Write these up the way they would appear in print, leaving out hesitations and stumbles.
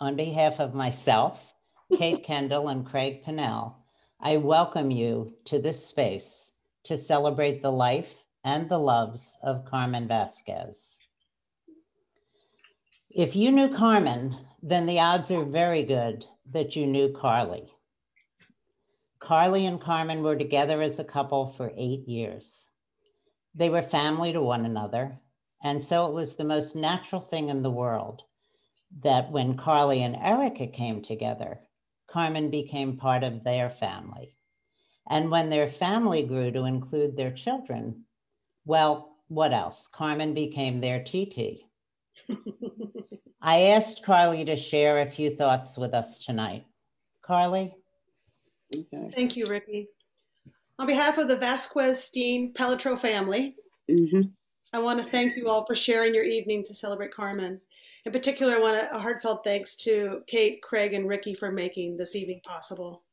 on behalf of myself, Kate Kendall, and Craig Pannell, I welcome you to this space to celebrate the life and the loves of Carmen Vázquez. If you knew Carmen, then the odds are very good that you knew Carly. Carly and Carmen were together as a couple for 8 years. They were family to one another, and so it was the most natural thing in the world that when Carly and Erica came together, Carmen became part of their family. And when their family grew to include their children, well, what else? Carmen became their TT. I asked Carly to share a few thoughts with us tonight. Carly? Okay. Thank you, Ricky. On behalf of the Vasquez Paltrow family, I want to thank you all for sharing your evening to celebrate Carmen. In particular, I want a heartfelt thanks to Kate, Craig, and Ricky for making this evening possible.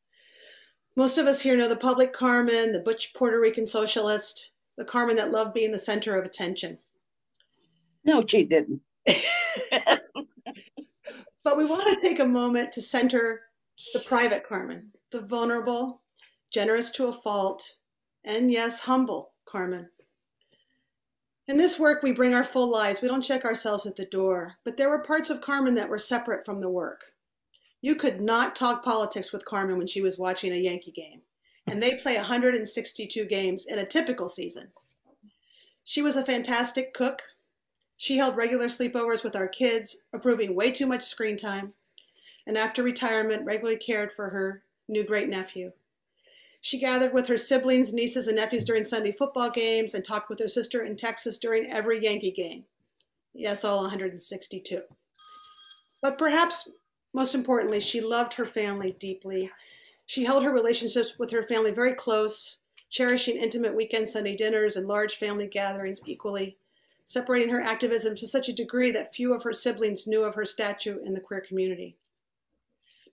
Most of us here know the public Carmen, the butch Puerto Rican socialist, the Carmen that loved being the center of attention. No, she didn't. But we want to take a moment to center the private Carmen, the vulnerable, generous to a fault, and yes, humble Carmen. In this work, we bring our full lives. We don't check ourselves at the door, but there were parts of Carmen that were separate from the work. You could not talk politics with Carmen when she was watching a Yankee game, and they play 162 games in a typical season. She was a fantastic cook. She held regular sleepovers with our kids, approving way too much screen time, and after retirement, regularly cared for her new great-nephew. She gathered with her siblings, nieces, and nephews during Sunday football games and talked with her sister in Texas during every Yankee game. Yes, all 162. But perhaps most importantly, she loved her family deeply. She held her relationships with her family very close, cherishing intimate weekend Sunday dinners and large family gatherings equally, separating her activism to such a degree that few of her siblings knew of her statue in the queer community.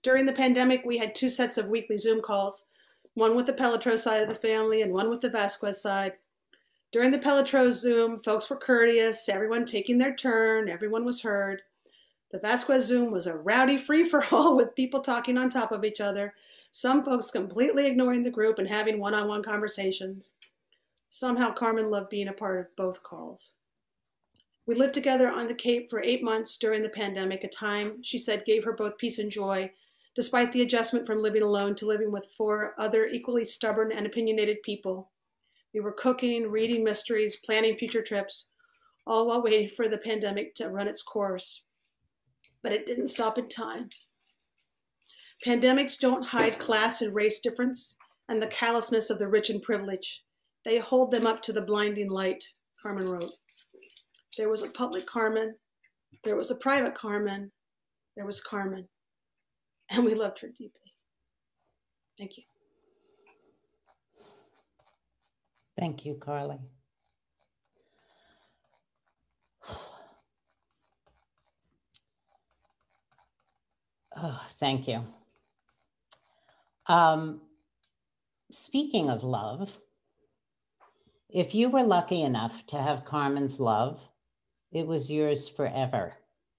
During the pandemic, we had 2 sets of weekly Zoom calls, one with the Paltrow side of the family and one with the Vasquez side. During the Paltrow Zoom, folks were courteous, everyone taking their turn, everyone was heard. The Vasquez Zoom was a rowdy free-for-all with people talking on top of each other, some folks completely ignoring the group and having one-on-one conversations. Somehow Carmen loved being a part of both calls. We lived together on the Cape for 8 months during the pandemic, a time she said gave her both peace and joy, despite the adjustment from living alone to living with 4 other equally stubborn and opinionated people. We were cooking, reading mysteries, planning future trips, all while waiting for the pandemic to run its course. But it didn't stop in time. Pandemics don't hide class and race difference and the callousness of the rich and privileged. They hold them up to the blinding light, Carmen wrote. There was a public Carmen, there was a private Carmen, there was Carmen. And we loved her deeply. Thank you. Thank you, Carly. Oh, thank you. Speaking of love, if you were lucky enough to have Carmen's love, it was yours forever,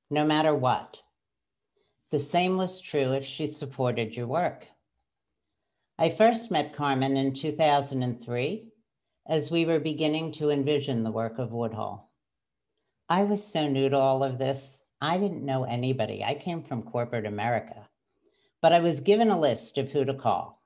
no matter what. The same was true if she supported your work. I first met Carmen in 2003 as we were beginning to envision the work of Woodhull. I was so new to all of this. I didn't know anybody. I came from corporate America, but I was given a list of who to call.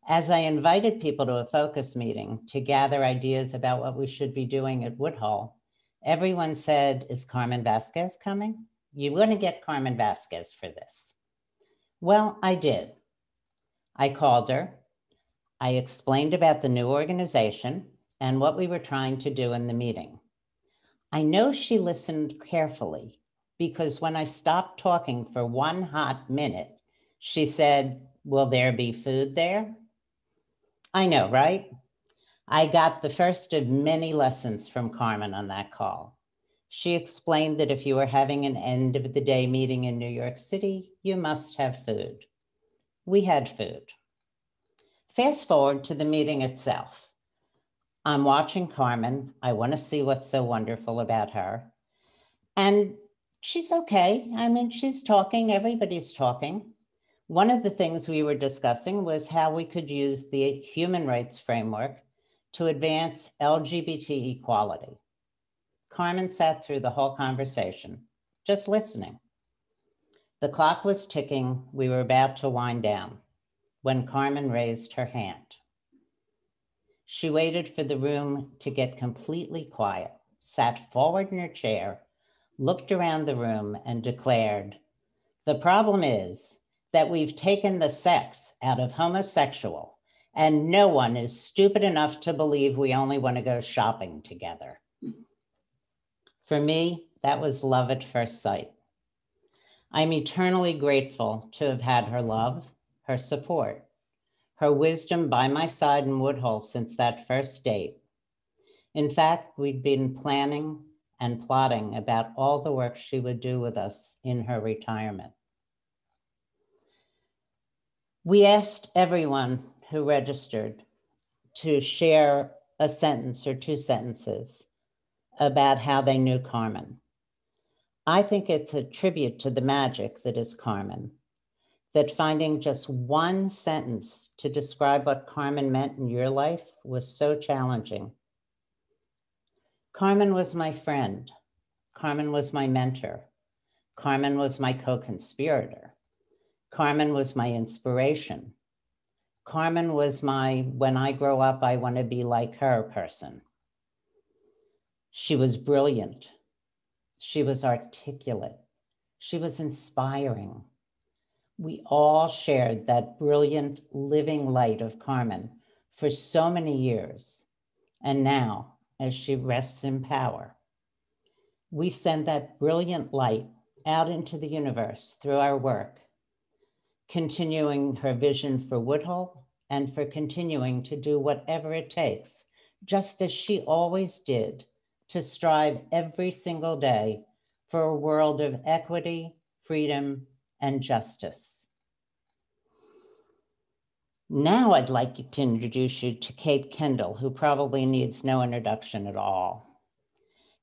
As I invited people to a focus meeting to gather ideas about what we should be doing at Woodhull, everyone said, "Is Carmen Vázquez coming? You're going to get Carmen Vázquez for this." Well, I did. I called her. I explained about the new organization and what we were trying to do in the meeting. I know she listened carefully because when I stopped talking for 1 hot minute, she said, "Will there be food there?" I know, right? I got the first of many lessons from Carmen on that call. She explained that if you were having an end of the day meeting in New York City, you must have food. We had food. Fast forward to the meeting itself. I'm watching Carmen. I want to see what's so wonderful about her. And She's okay. I mean, she's talking, everybody's talking. One of the things we were discussing was how we could use the human rights framework to advance LGBT equality. Carmen sat through the whole conversation, just listening. The clock was ticking. We were about to wind down when Carmen raised her hand. She waited for the room to get completely quiet, sat forward in her chair, looked around the room, and declared, "The problem is that we've taken the sex out of homosexual, and no one is stupid enough to believe we only want to go shopping together." For me, that was love at first sight. I'm eternally grateful to have had her love, her support, her wisdom by my side in Woodhull since that first date. In fact, we'd been planning and plotting about all the work she would do with us in her retirement. We asked everyone who registered to share a sentence or two sentences about how they knew Carmen. I think it's a tribute to the magic that is Carmen, that finding just one sentence to describe what Carmen meant in your life was so challenging. Carmen was my friend. Carmen was my mentor. Carmen was my co-conspirator. Carmen was my inspiration. Carmen was my, when I grow up, I want to be like her person. She was brilliant. She was articulate. She was inspiring. We all shared that brilliant living light of Carmen for so many years. And now, as she rests in power, we send that brilliant light out into the universe through our work, continuing her vision for Woodhull and for continuing to do whatever it takes, just as she always did, to strive every single day for a world of equity, freedom, and justice. Now I'd like to introduce you to Kate Kendall, who probably needs no introduction at all.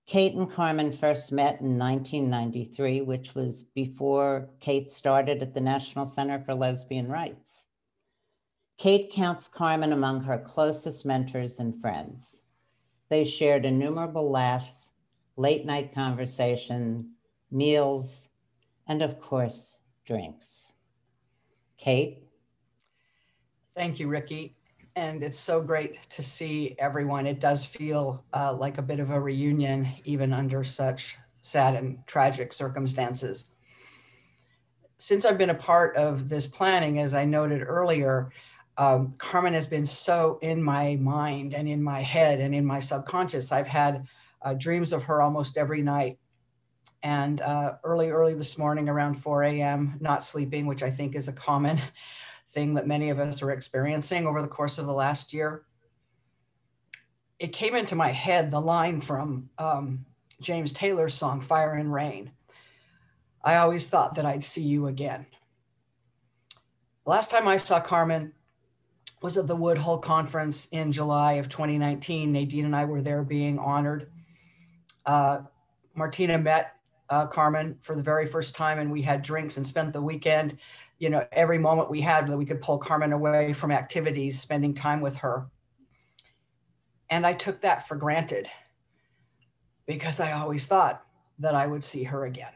Kate and Carmen first met in 1993, which was before Kate started at the National Center for Lesbian Rights. Kate counts Carmen among her closest mentors and friends. They shared innumerable laughs, late night conversation, meals, and of course, drinks. Kate? Thank you, Ricky. And it's so great to see everyone. It does feel like a bit of a reunion, even under such sad and tragic circumstances. Since I've been a part of this planning, as I noted earlier, Carmen has been so in my mind and in my head and in my subconscious. I've had dreams of her almost every night. And early this morning around 4 a.m., not sleeping, which I think is a common thing that many of us are experiencing over the course of the last year. It came into my head, the line from James Taylor's song, Fire and Rain. I always thought that I'd see you again. Last time I saw Carmen was at the Woodhull conference in July of 2019. Nadine and I were there being honored. Martina met Carmen for the very first time, and we had drinks and spent the weekend, you know, every moment we had that we could pull Carmen away from activities, spending time with her. And I took that for granted because I always thought that I would see her again.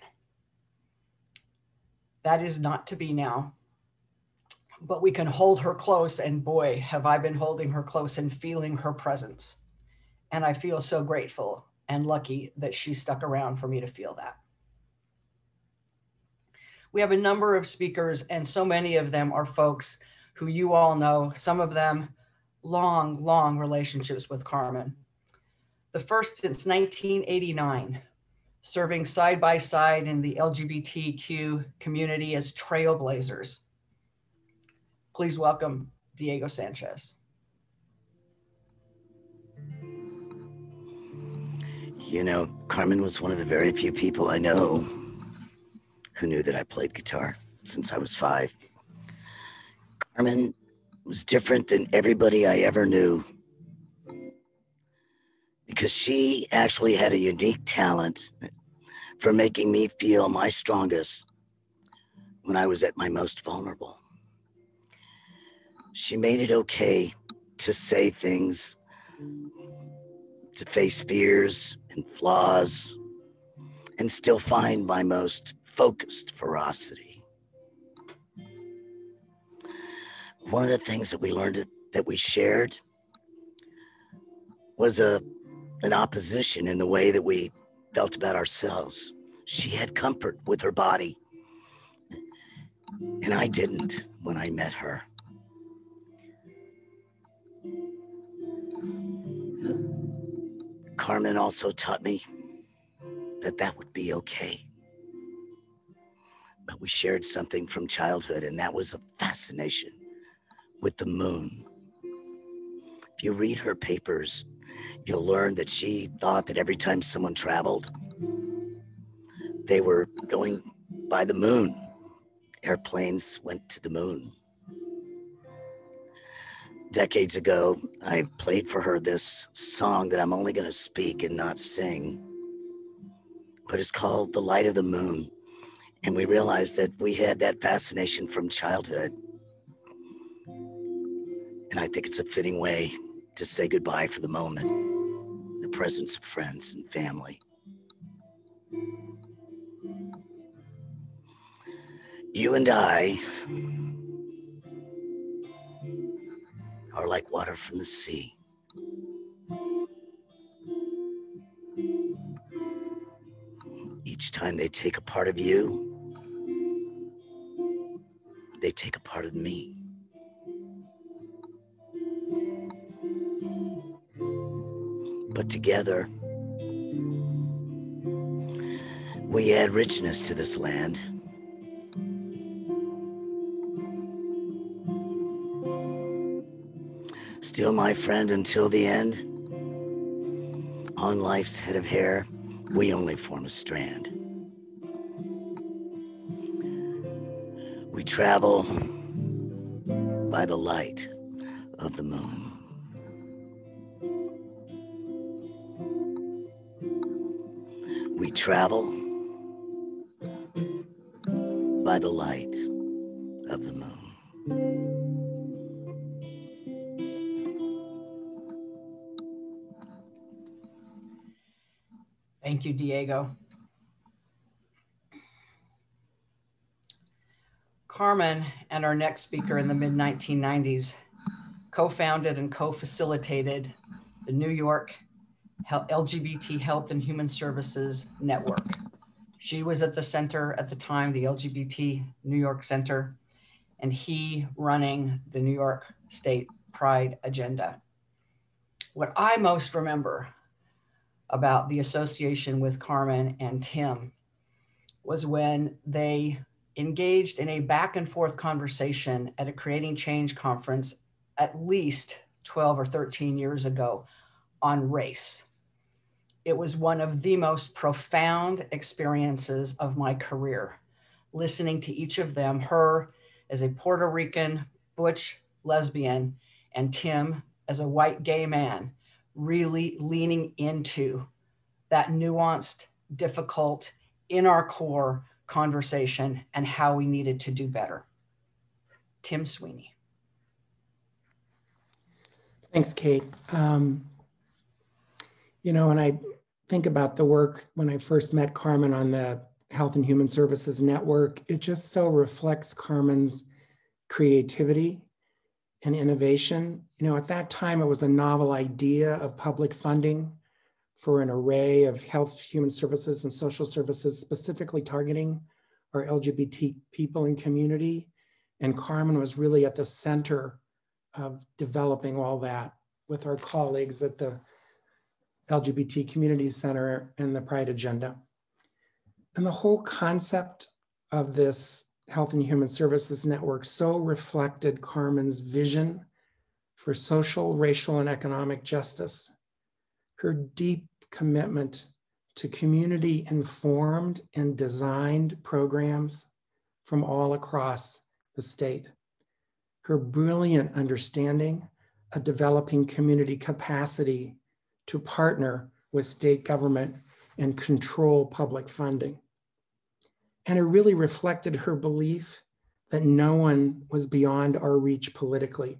That is not to be now, but we can hold her close, and boy, have I been holding her close and feeling her presence. And I feel so grateful and lucky that she stuck around for me to feel that. We have a number of speakers, and so many of them are folks who you all know, some of them long relationships with Carmen. The first since 1989, serving side by side in the LGBTQ community as trailblazers. Please welcome Diego Sanchez. You know, Carmen was one of the very few people I know who knew that I played guitar since I was 5. Carmen was different than everybody I ever knew because she actually had a unique talent for making me feel my strongest when I was at my most vulnerable. She made it okay to say things, to face fears and flaws, and still find my most focused ferocity. One of the things that we learned that we shared was an opposition in the way that we felt about ourselves. She had comfort with her body, and I didn't when I met her. Carmen also taught me that that would be okay. But we shared something from childhood, and that was a fascination with the moon. If you read her papers, you'll learn that she thought that every time someone traveled, they were going by the moon. Airplanes went to the moon. Decades ago, I played for her this song that I'm only going to speak and not sing, but it's called The Light of the Moon. And we realized that we had that fascination from childhood. And I think it's a fitting way to say goodbye for the moment, in the presence of friends and family. You and I are like water from the sea. Each time they take a part of you, they take a part of me. But together, we add richness to this land. Still my friend until the end. On life's head of hair, we only form a strand. We travel by the light of the moon. We travel by the light of the moon. Thank you, Diego. Carmen and our next speaker in the mid-1990s co-founded and co-facilitated the New York LGBT Health and Human Services Network. She was at the center at the time, the LGBT New York Center, and he running the New York State Pride agenda. What I most remember about the association with Carmen and Tim was when they engaged in a back and forth conversation at a Creating Change conference at least 12 or 13 years ago on race. It was one of the most profound experiences of my career, listening to each of them, her as a Puerto Rican butch lesbian and Tim as a white gay man, really leaning into that nuanced, difficult, in our core conversation and how we needed to do better. Tim Sweeney. Thanks, Kate. You know, when I think about the work, when I first met Carmen on the Health and Human Services Network, it just so reflects Carmen's creativity and innovation. You know, at that time, it was a novel idea of public funding for an array of health, human services, and social services, specifically targeting our LGBT people and community. And Carmen was really at the center of developing all that with our colleagues at the LGBT Community Center and the Pride Agenda. And the whole concept of this Health and Human Services Network so reflected Carmen's vision for social, racial, and economic justice, her deep commitment to community-informed and designed programs from all across the state, her brilliant understanding of developing community capacity to partner with state government and control public funding. And it really reflected her belief that no one was beyond our reach politically.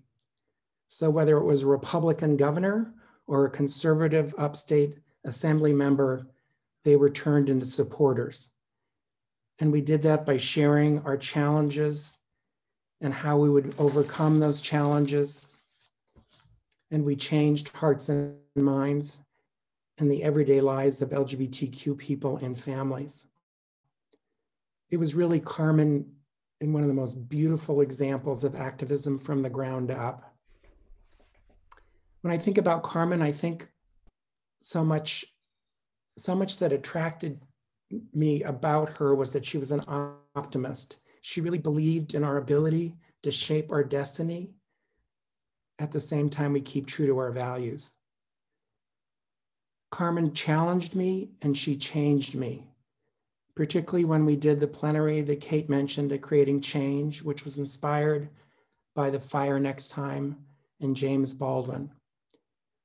So whether it was a Republican governor or a conservative upstate assembly member, they were turned into supporters. And we did that by sharing our challenges and how we would overcome those challenges. And we changed hearts and minds in the everyday lives of LGBTQ people and families. It was really Carmen in one of the most beautiful examples of activism from the ground up. When I think about Carmen, I think so much that attracted me about her was that she was an optimist. She really believed in our ability to shape our destiny. At the same time, we keep true to our values. Carmen challenged me and she changed me, particularly when we did the plenary that Kate mentioned at Creating Change, which was inspired by The Fire Next Time and James Baldwin.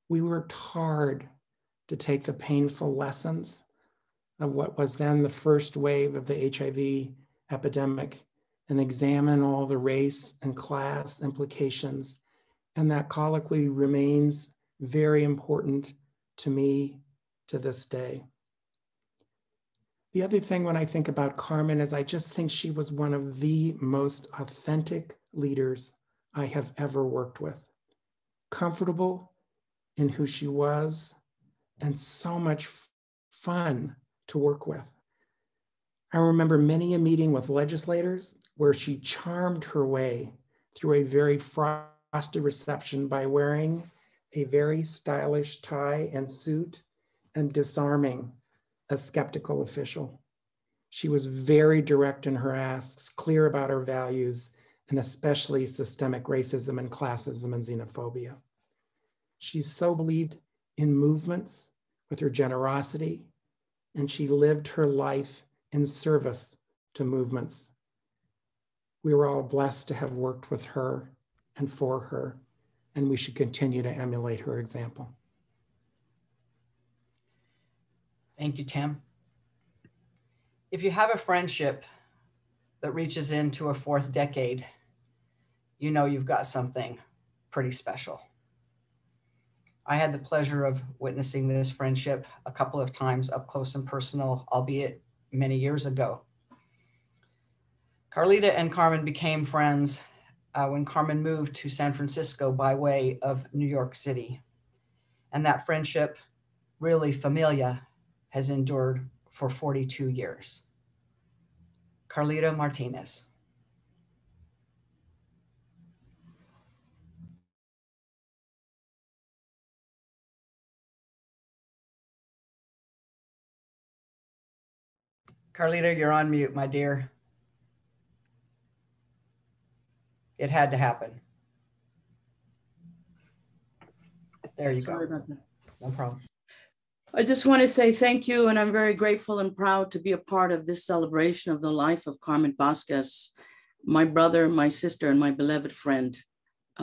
We worked hard to take the painful lessons of what was then the first wave of the HIV epidemic and examine all the race and class implications. And that colloquy remains very important to me to this day. The other thing when I think about Carmen is I just think she was one of the most authentic leaders I have ever worked with. Comfortable in who she was and so much fun to work with. I remember many a meeting with legislators where she charmed her way through a very frosty reception by wearing a very stylish tie and suit and disarming a skeptical official. She was very direct in her asks, clear about her values, and especially systemic racism and classism and xenophobia. She so believed in movements with her generosity, and she lived her life in service to movements. We were all blessed to have worked with her and for her, and we should continue to emulate her example. Thank you, Tim. If you have a friendship that reaches into a fourth decade, you know you've got something pretty special. I had the pleasure of witnessing this friendship a couple of times up close and personal, albeit many years ago. Carlita and Carmen became friends when Carmen moved to San Francisco by way of New York City. And that friendship, really familia, has endured for 42 years. Carlita Martinez. Carlita, you're on mute, my dear. It had to happen. There you Sorry go. about that. No problem. I just want to say thank you, and I'm very grateful and proud to be a part of this celebration of the life of Carmen Vázquez, my brother, my sister, and my beloved friend,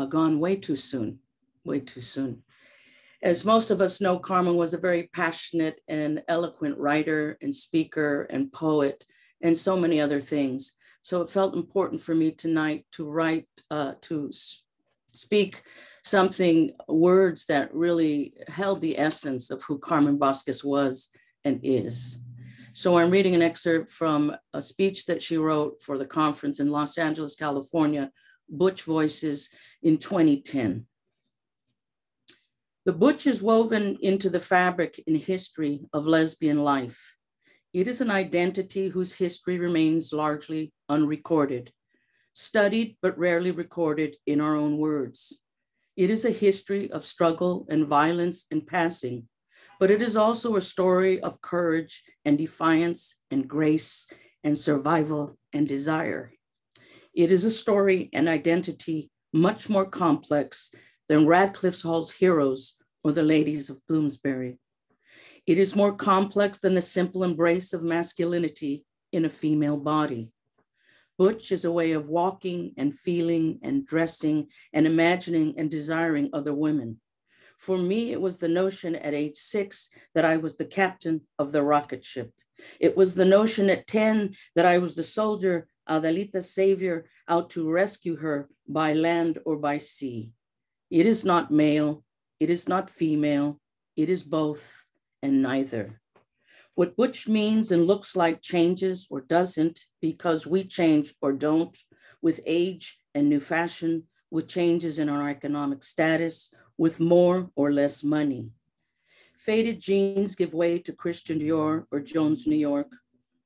gone way too soon, way too soon. As most of us know, Carmen was a very passionate and eloquent writer and speaker and poet and so many other things. So it felt important for me tonight to write, to speak something, words that really held the essence of who Carmen Vázquez was and is. So I'm reading an excerpt from a speech that she wrote for the conference in Los Angeles, California, Butch Voices, in 2010. The butch is woven into the fabric and history of lesbian life. It is an identity whose history remains largely unrecorded, studied but rarely recorded in our own words. It is a history of struggle and violence and passing, but it is also a story of courage and defiance and grace and survival and desire. It is a story and identity much more complex than Radcliffe Hall's heroes or the ladies of Bloomsbury. It is more complex than the simple embrace of masculinity in a female body. Butch is a way of walking and feeling and dressing and imagining and desiring other women. For me, it was the notion at age 6 that I was the captain of the rocket ship. It was the notion at 10 that I was the soldier, Adelita's savior, out to rescue her by land or by sea. It is not male, it is not female, it is both and neither. What butch means and looks like changes or doesn't because we change or don't with age and new fashion, with changes in our economic status, with more or less money. Faded jeans give way to Christian Dior or Jones, New York,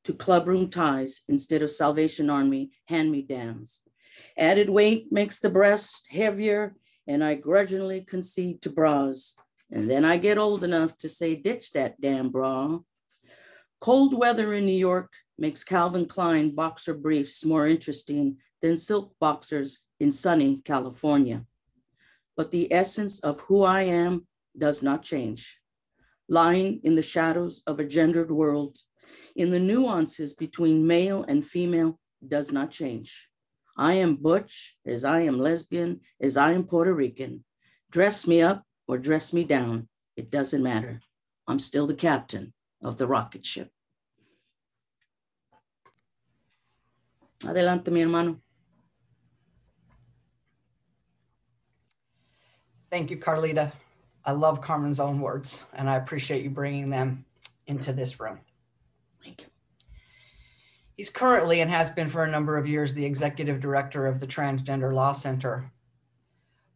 to clubroom ties instead of Salvation Army hand-me-downs. Added weight makes the breast heavier, and I grudgingly concede to bras. And then I get old enough to say, ditch that damn bra. Cold weather in New York makes Calvin Klein boxer briefs more interesting than silk boxers in sunny California. But the essence of who I am does not change. Lying in the shadows of a gendered world, in the nuances between male and female does not change. I am butch as I am lesbian, as I am Puerto Rican. Dress me up or dress me down, it doesn't matter. I'm still the captain of the rocket ship. Adelante, mi hermano. Thank you, Carlita. I love Carmen's own words, and I appreciate you bringing them into this room. Thank you. He's currently, and has been for a number of years, the executive director of the Transgender Law Center.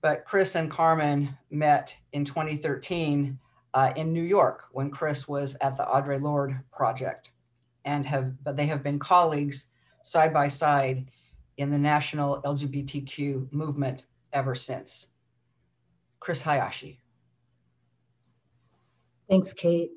But Chris and Carmen met in 2013 in New York when Chris was at the Audre Lorde Project, but they have been colleagues side by side in the national LGBTQ movement ever since. Chris Hayashi. Thanks, Kate.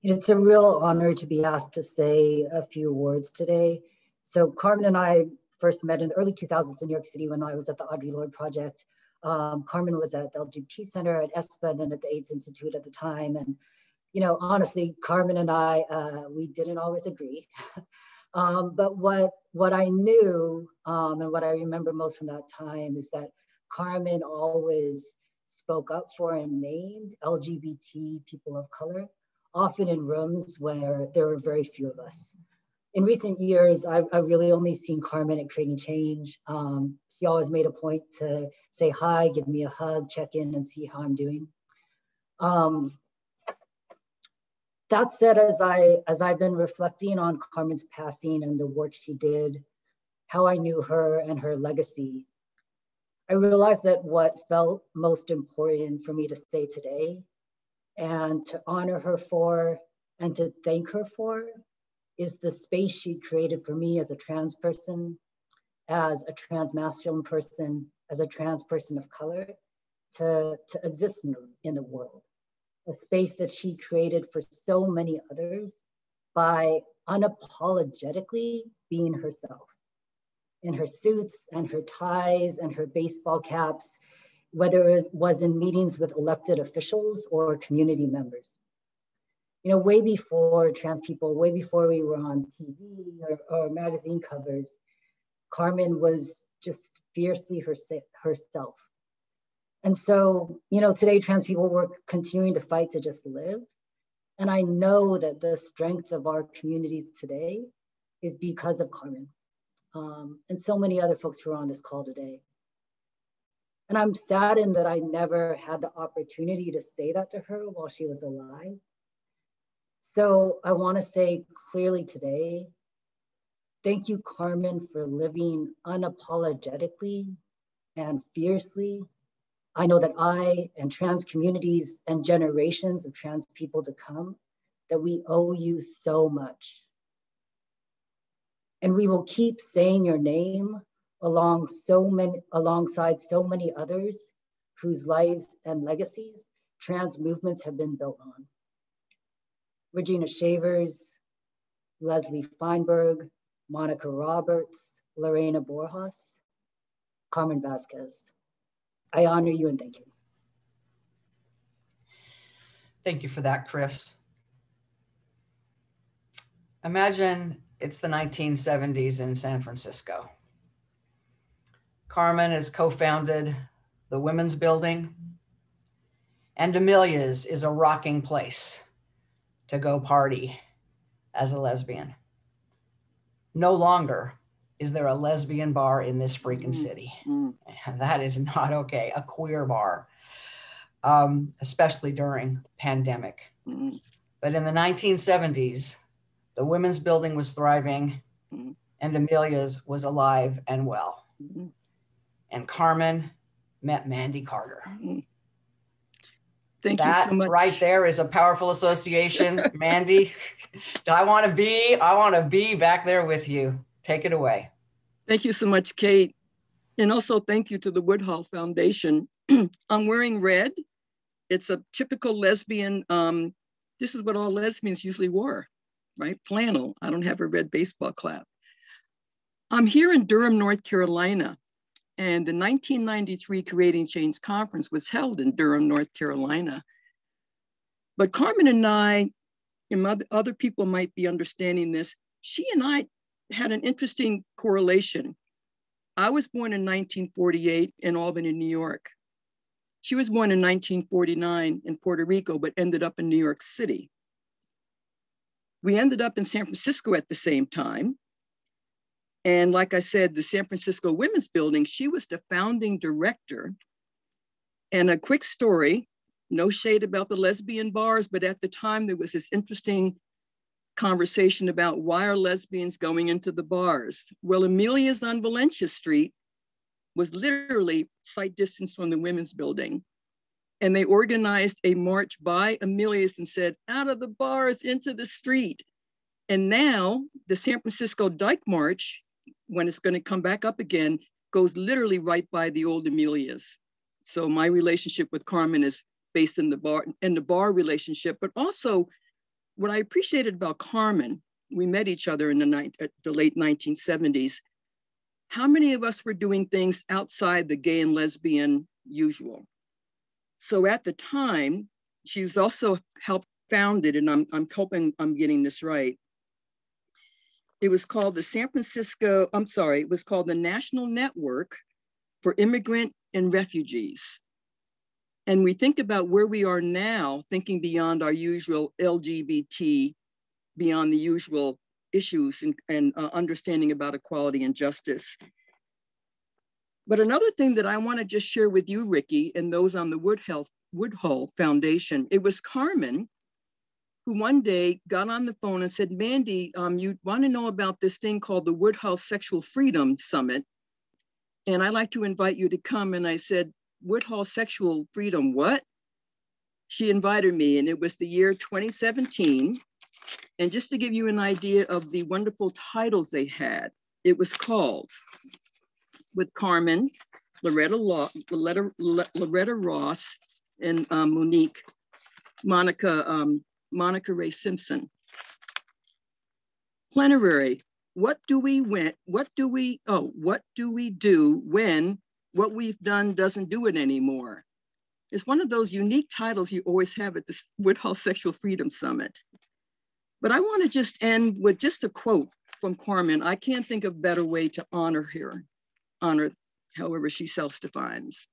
It's a real honor to be asked to say a few words today. So Carmen and I first met in the early 2000s in New York City when I was at the Audre Lorde Project. Carmen was at the LGBT Center at ESPA and then at the AIDS Institute at the time. And, you know, honestly, Carmen and I, we didn't always agree. But what I knew and what I remember most from that time is that Carmen always spoke up for and named LGBT people of color, often in rooms where there were very few of us. In recent years, I've really only seen Carmen at Creating Change. She always made a point to say hi, give me a hug, check in and see how I'm doing. That said, as I've been reflecting on Carmen's passing and the work she did, how I knew her and her legacy, I realized that what felt most important for me to say today and to honor her for and to thank her for is the space she created for me as a trans person, as a trans masculine person, as a trans person of color, to exist in the world. A space that she created for so many others by unapologetically being herself. In her suits and her ties and her baseball caps, whether it was in meetings with elected officials or community members. You know, way before trans people, way before we were on TV or magazine covers, Carmen was just fiercely herself. And so, you know, today trans people were continuing to fight to just live. And I know that the strength of our communities today is because of Carmen and so many other folks who are on this call today. And I'm saddened that I never had the opportunity to say that to her while she was alive. So I want to say clearly today, thank you, Carmen, for living unapologetically and fiercely. I know that I and trans communities and generations of trans people to come, that we owe you so much. And we will keep saying your name alongside so many others whose lives and legacies trans movements have been built on. Regina Shavers, Leslie Feinberg, Monica Roberts, Lorena Borjas, Carmen Vázquez. I honor you and thank you. Thank you for that, Chris. Imagine it's the 1970s in San Francisco. Carmen has co-founded the Women's Building, and Amelia's is a rocking place to go party as a lesbian. No longer is there a lesbian bar in this freaking city. That is not okay, a queer bar, especially during pandemic. But in the 1970s, the women's building was thriving and Amelia's was alive and well. And Carmen met Mandy Carter. Thank you so much. That right there is a powerful association. Mandy, I want to be back there with you. Take it away. Thank you so much, Kate. And also thank you to the Woodhull Foundation. I'm wearing red. It's a typical lesbian. This is what all lesbians usually wore, right? Flannel. I don't have a red baseball cap. I'm here in Durham, North Carolina. And the 1993 Creating Change Conference was held in Durham, North Carolina. But Carmen and I, and other people might be understanding this, she and I had an interesting correlation. I was born in 1948 in Albany, New York. She was born in 1949 in Puerto Rico, but ended up in New York City. We ended up in San Francisco at the same time. And like I said, the San Francisco Women's Building, she was the founding director. And a quick story, no shade about the lesbian bars, but at the time there was this interesting conversation about why are lesbians going into the bars? Well, Amelia's on Valencia Street was literally sight distance from the Women's Building. And they organized a march by Amelia's and said, out of the bars into the street. And now the San Francisco Dyke March, when it's going to come back up again, goes literally right by the old Amelia's. So my relationship with Carmen is based in the bar relationship, but also what I appreciated about Carmen, we met each other in the late 1970s. How many of us were doing things outside the gay and lesbian usual? So at the time, she's also helped founded, and I'm hoping I'm getting this right. It was called the it was called the National Network for Immigrant and Refugees. And we think about where we are now, thinking beyond our usual LGBT, beyond the usual issues and understanding about equality and justice. But another thing that I want to just share with you, Ricky, and those on the Woodhull Foundation, it was Carmen who one day got on the phone and said, Mandy, you want to know about this thing called the Woodhull Sexual Freedom Summit? And I'd like to invite you to come. And I said, Woodhull Sexual Freedom, what? She invited me, and it was the year 2017. And just to give you an idea of the wonderful titles they had, it was called, with Carmen, Loretta Ross, and Monica Ray Simpson. Plenary, what do we do when what we've done doesn't do it anymore? It's one of those unique titles you always have at the Woodhull Sexual Freedom Summit. But I want to just end with just a quote from Carmen. I can't think of a better way to honor her, however she self-defines.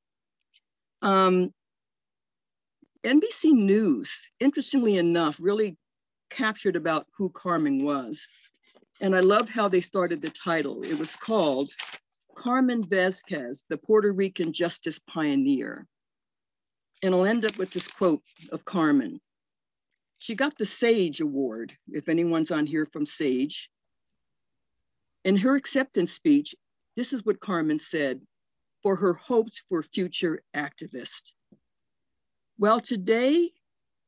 NBC News, interestingly enough, really captured about who Carmen was. And I love how they started the title. It was called Carmen Vasquez, the Puerto Rican Justice Pioneer. And I'll end up with this quote of Carmen. She got the SAGE Award, if anyone's on here from SAGE. In her acceptance speech, this is what Carmen said for her hopes for future activists. Well, today,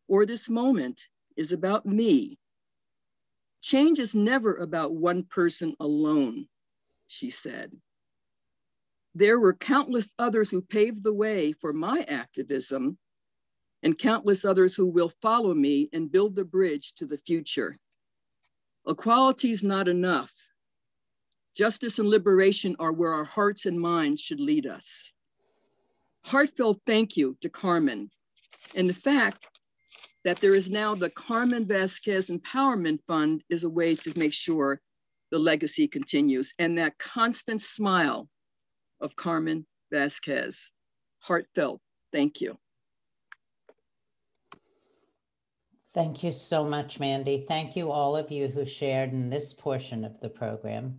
or this moment, is about me. Change is never about one person alone, she said. There were countless others who paved the way for my activism, and countless others who will follow me and build the bridge to the future. Equality is not enough. Justice and liberation are where our hearts and minds should lead us. Heartfelt thank you to Carmen, and the fact that there is now the Carmen Vázquez Empowerment Fund is a way to make sure the legacy continues, and that constant smile of Carmen Vázquez. Heartfelt, thank you. Thank you so much, Mandy. Thank you all of you who shared in this portion of the program.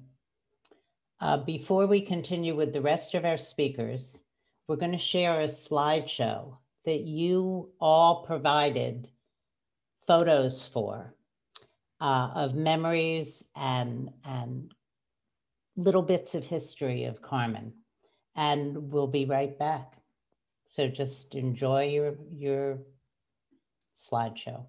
Before we continue with the rest of our speakers, we're going to share a slideshow that you all provided photos for of memories and little bits of history of Carmen. And we'll be right back. So just enjoy your slideshow.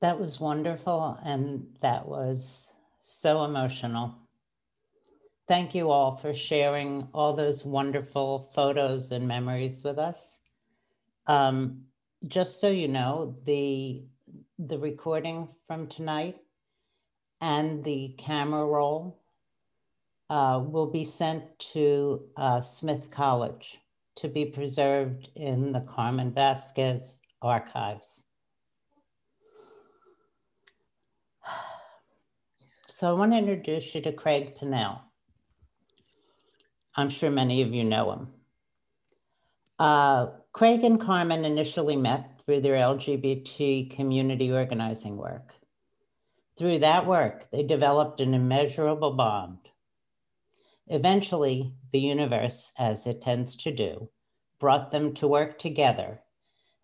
That was wonderful, and that was so emotional. Thank you all for sharing all those wonderful photos and memories with us. Just so you know, the recording from tonight and the camera roll will be sent to Smith College to be preserved in the Carmen Vázquez archives. So I want to introduce you to Craig Pannell. I'm sure many of you know him. Craig and Carmen initially met through their LGBT community organizing work. Through that work, they developed an immeasurable bond. Eventually, the universe, as it tends to do, brought them to work together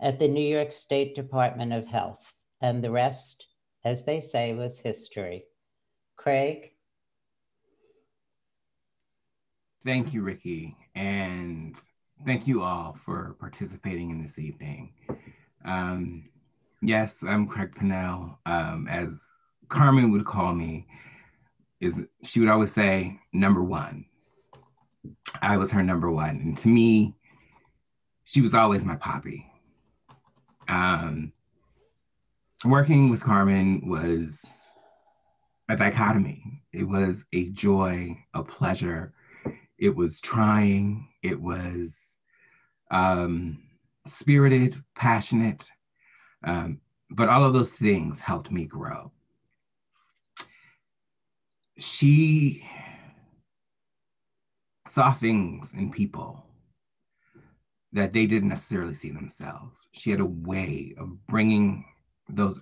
at the New York State Department of Health, and the rest, as they say, was history. Craig? Thank you, Ricky, and thank you all for participating in this evening. Yes, I'm Craig Pannell. As Carmen would call me, she would always say, number one. I was her number one. And to me, she was always my poppy. Working with Carmen was a dichotomy. It was a joy, a pleasure. It was trying. It was spirited, passionate. But all of those things helped me grow. She saw things in people that they didn't necessarily see themselves. She had a way of bringing those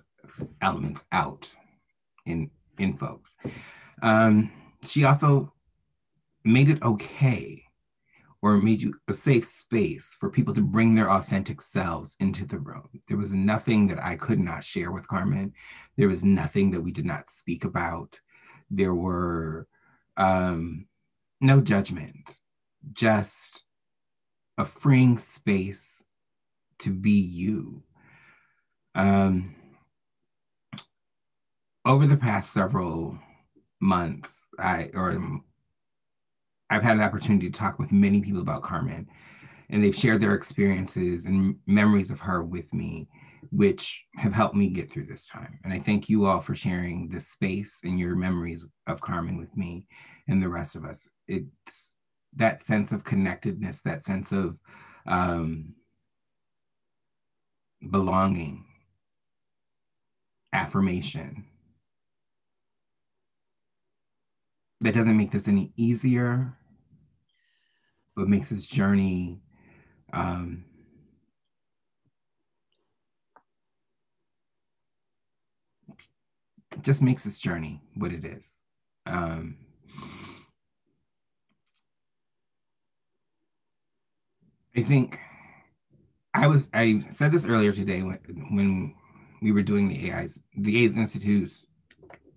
elements out in folks. She also made it okay, or made you a safe space for people to bring their authentic selves into the room. There was nothing that I could not share with Carmen. There was nothing that we did not speak about. There were no judgment, just a freeing space to be you. Over the past several months, I've had an opportunity to talk with many people about Carmen, and they've shared their experiences and memories of her with me, which have helped me get through this time. And I thank you all for sharing this space and your memories of Carmen with me and the rest of us. It's that sense of connectedness, that sense of belonging, affirmation, that doesn't make this any easier, but makes this journey just makes this journey what it is. I think I said this earlier today when we were doing the AIDS Institute's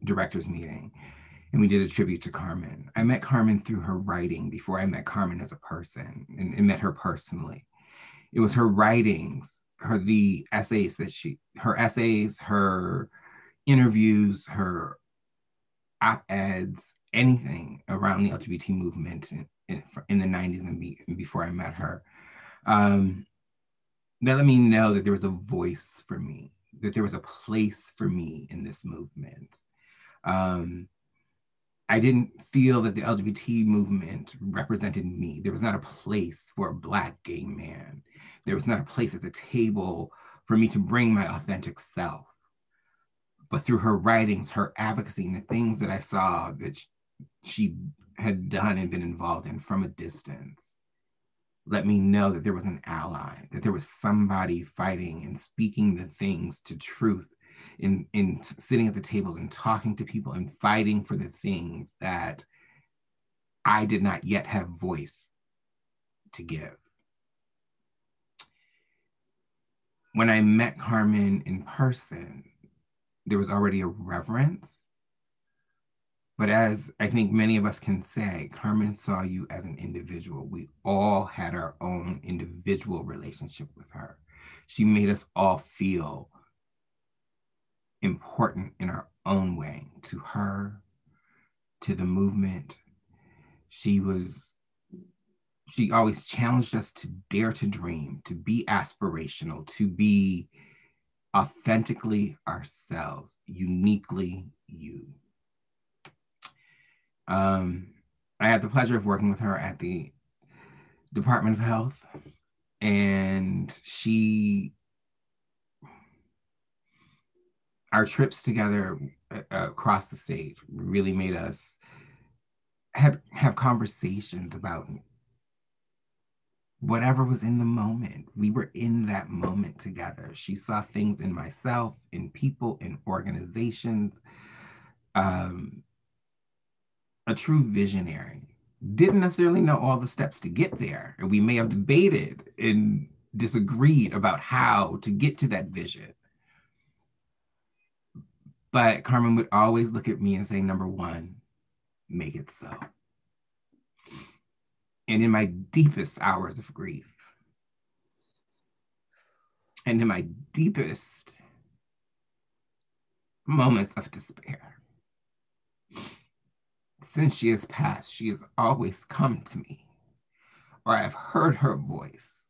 directors meeting, and we did a tribute to Carmen. I met Carmen through her writing before I met Carmen as a person and met her personally. It was her writings, the essays her essays, her interviews, her op-eds, anything around the LGBT movement in the 90s and before I met her, that let me know that there was a voice for me, that there was a place for me in this movement. I didn't feel that the LGBT movement represented me. There was not a place for a Black gay man. There was not a place at the table for me to bring my authentic self. But through her writings, her advocacy, and the things that I saw that she had done and been involved in from a distance, let me know that there was an ally, that there was somebody fighting and speaking the things to truth, in sitting at the tables and talking to people and fighting for the things that I did not yet have voice to give. When I met Carmen in person, there was already a reverence. But as I think many of us can say, Carmen saw you as an individual. We all had our own individual relationship with her. She made us all feel important in our own way, to her, to the movement. She always challenged us to dare to dream, to be aspirational, to be authentically ourselves, uniquely you. I had the pleasure of working with her at the Department of Health, and our trips together across the state really made us have conversations about whatever was in the moment. We were in that moment together. She saw things in myself, in people, in organizations. A true visionary. Didn't necessarily know all the steps to get there. And we may have debated and disagreed about how to get to that vision. But Carmen would always look at me and say, number one, make it so. And in my deepest hours of grief, and in my deepest moments of despair, since she has passed, she has always come to me, or I've heard her voice,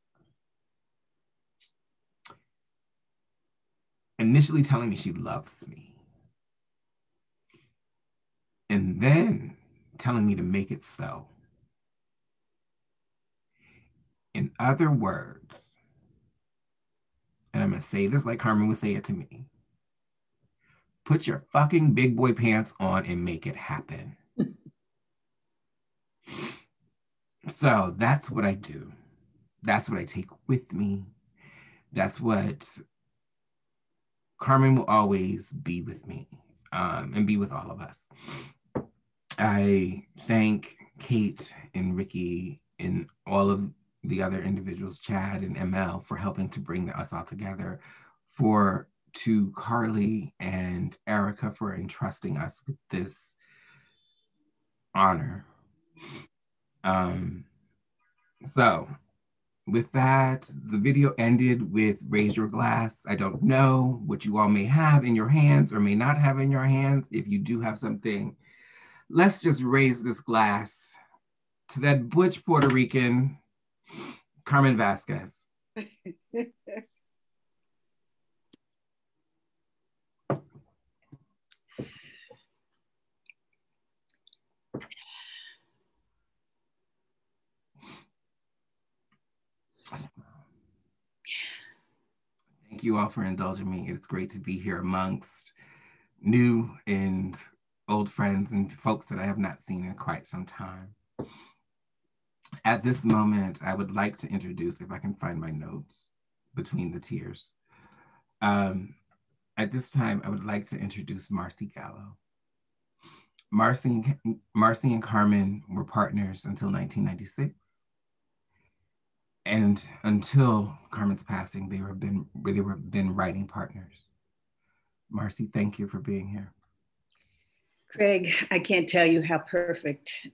initially telling me she loves me, and then telling me to make it so. In other words, and I'm gonna say this like Carmen would say it to me, put your fucking big boy pants on and make it happen. So that's what I do. That's what I take with me. That's what Carmen will always be with me, and be with all of us. I thank Kate and Ricky and all of the other individuals, Chad and ML, for helping to bring us all together, to Carly and Erica for entrusting us with this honor. So with that, the video ended with raise your glass. I don't know what you all may have in your hands or may not have in your hands. If you do have something, let's just raise this glass to that butch Puerto Rican, Carmen Vázquez. Thank you all for indulging me. It's great to be here amongst new and old friends and folks that I have not seen in quite some time. At this moment, I would like to introduce, if I can find my notes between the tears. At this time, I would like to introduce Marcy Gallo. Marcy and Carmen were partners until 1996. And until Carmen's passing, they were then writing partners. Marcy, thank you for being here. Craig, I can't tell you how perfect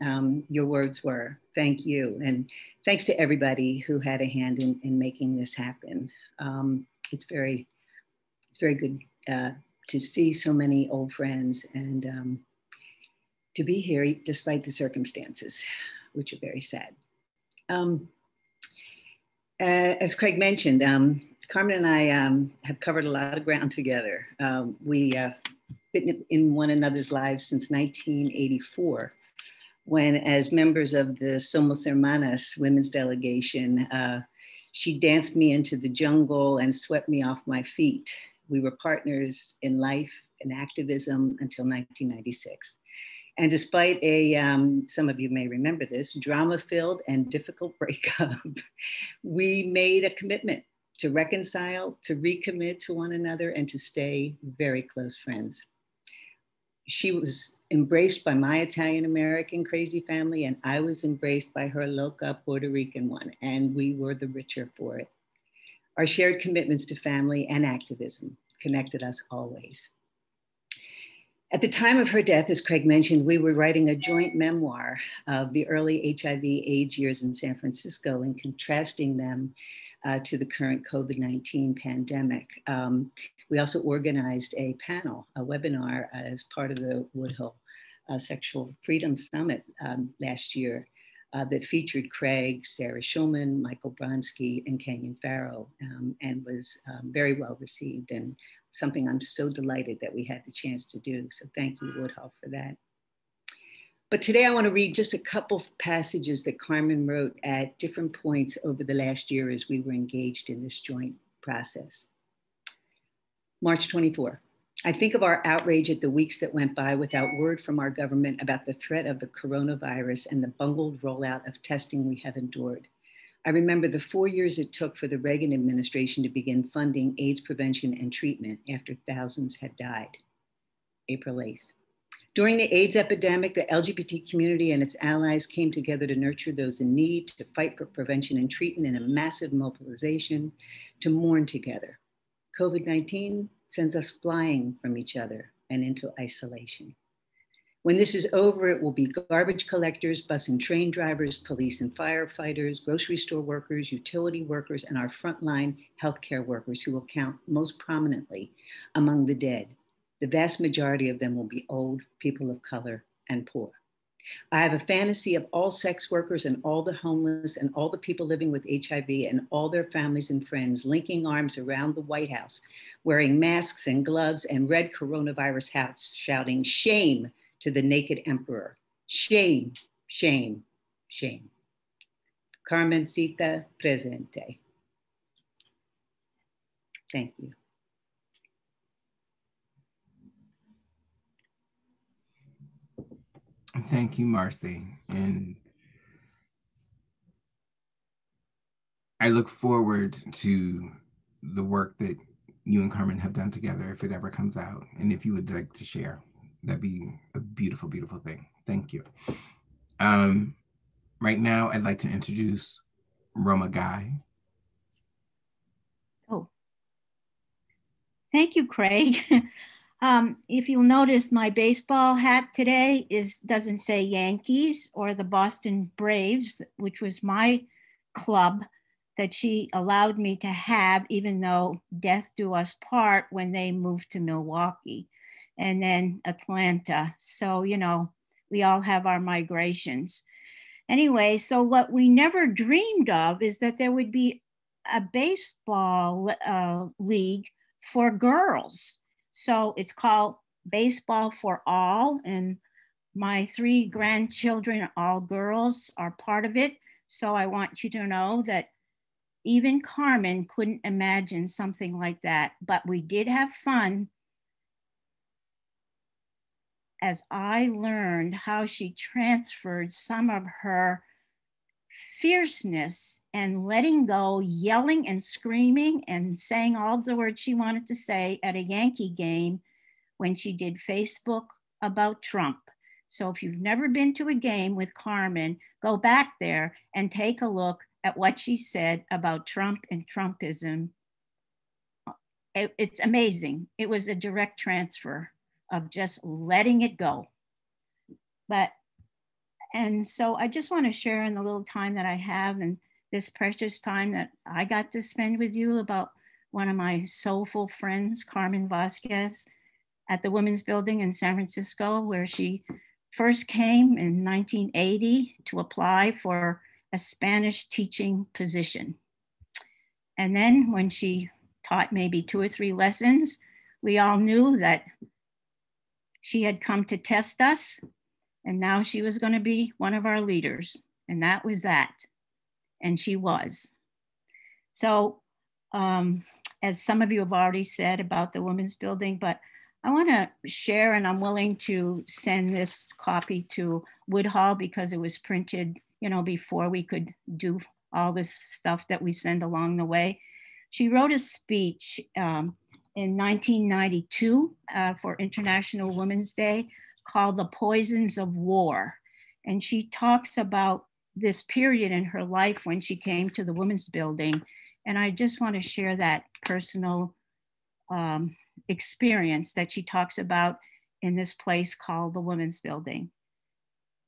your words were. Thank you. And thanks to everybody who had a hand in making this happen. It's very good to see so many old friends and to be here despite the circumstances, which are very sad. As Craig mentioned, Carmen and I have covered a lot of ground together. We been in one another's lives since 1984, when as members of the Somos Hermanas women's delegation, she danced me into the jungle and swept me off my feet. We were partners in life and activism until 1996. And despite some of you may remember this, drama-filled and difficult breakup, we made a commitment to reconcile, to recommit to one another, and to stay very close friends. She was embraced by my Italian-American crazy family, and I was embraced by her loca Puerto Rican one, and we were the richer for it. Our shared commitments to family and activism connected us always. At the time of her death, as Craig mentioned, we were writing a joint memoir of the early HIV/AIDS years in San Francisco and contrasting them to the current COVID-19 pandemic. We also organized a panel, a webinar as part of the Woodhull Sexual Freedom Summit last year that featured Craig, Sarah Schulman, Michael Bronsky, and Kenyon Farrow, and was very well received, and something I'm so delighted that we had the chance to do. So thank you, Woodhull, for that. But today I want to read just a couple of passages that Carmen wrote at different points over the last year as we were engaged in this joint process. March 24. I think of our outrage at the weeks that went by without word from our government about the threat of the coronavirus and the bungled rollout of testing we have endured. I remember the 4 years it took for the Reagan administration to begin funding AIDS prevention and treatment after thousands had died. April 8th. During the AIDS epidemic, the LGBT community and its allies came together to nurture those in need, to fight for prevention and treatment in a massive mobilization, to mourn together. COVID-19 sends us flying from each other and into isolation. When this is over, it will be garbage collectors, bus and train drivers, police and firefighters, grocery store workers, utility workers, and our frontline healthcare workers who will count most prominently among the dead. The vast majority of them will be old, people of color, and poor. I have a fantasy of all sex workers and all the homeless and all the people living with HIV and all their families and friends linking arms around the White House, wearing masks and gloves and red coronavirus hats, shouting, "Shame to the naked emperor. Shame, shame, shame." Carmencita presente. Thank you. Thank you, Marcy. And I look forward to the work that you and Carmen have done together if it ever comes out. And if you would like to share, that'd be a beautiful, beautiful thing. Thank you. Right now, I'd like to introduce Roma Guy. Oh, thank you, Craig. If you'll notice, my baseball hat today doesn't say Yankees or the Boston Braves, which was my club that she allowed me to have, even though death do us part when they moved to Milwaukee and then Atlanta. So, you know, we all have our migrations. Anyway, so what we never dreamed of is that there would be a baseball league for girls. So it's called Baseball for All, and my 3 grandchildren, all girls, are part of it. So I want you to know that even Carmen couldn't imagine something like that, but we did have fun as I learned how she transferred some of her fierceness and letting go, yelling and screaming and saying all the words she wanted to say at a Yankee game when she did Facebook about Trump. So if you've never been to a game with Carmen, go back there and take a look at what she said about Trump and Trumpism. It's amazing. It was a direct transfer of just letting it go. And so I just want to share in the little time that I have and this precious time that I got to spend with you about one of my soulful friends, Carmen Vázquez, at the Women's Building in San Francisco, where she first came in 1980 to apply for a Spanish teaching position. And then when she taught maybe 2 or 3 lessons, we all knew that she had come to test us. And now she was going to be one of our leaders. And that was that. And she was. So as some of you have already said about the Women's Building, but I want to share, and I'm willing to send this copy to Woodhull because it was printed, you know, before we could do all this stuff that we send along the way. She wrote a speech in 1992 for International Women's Day called The Poisons of War. And she talks about this period in her life when she came to the Women's Building. And I just want to share that personal experience that she talks about in this place called the Women's Building.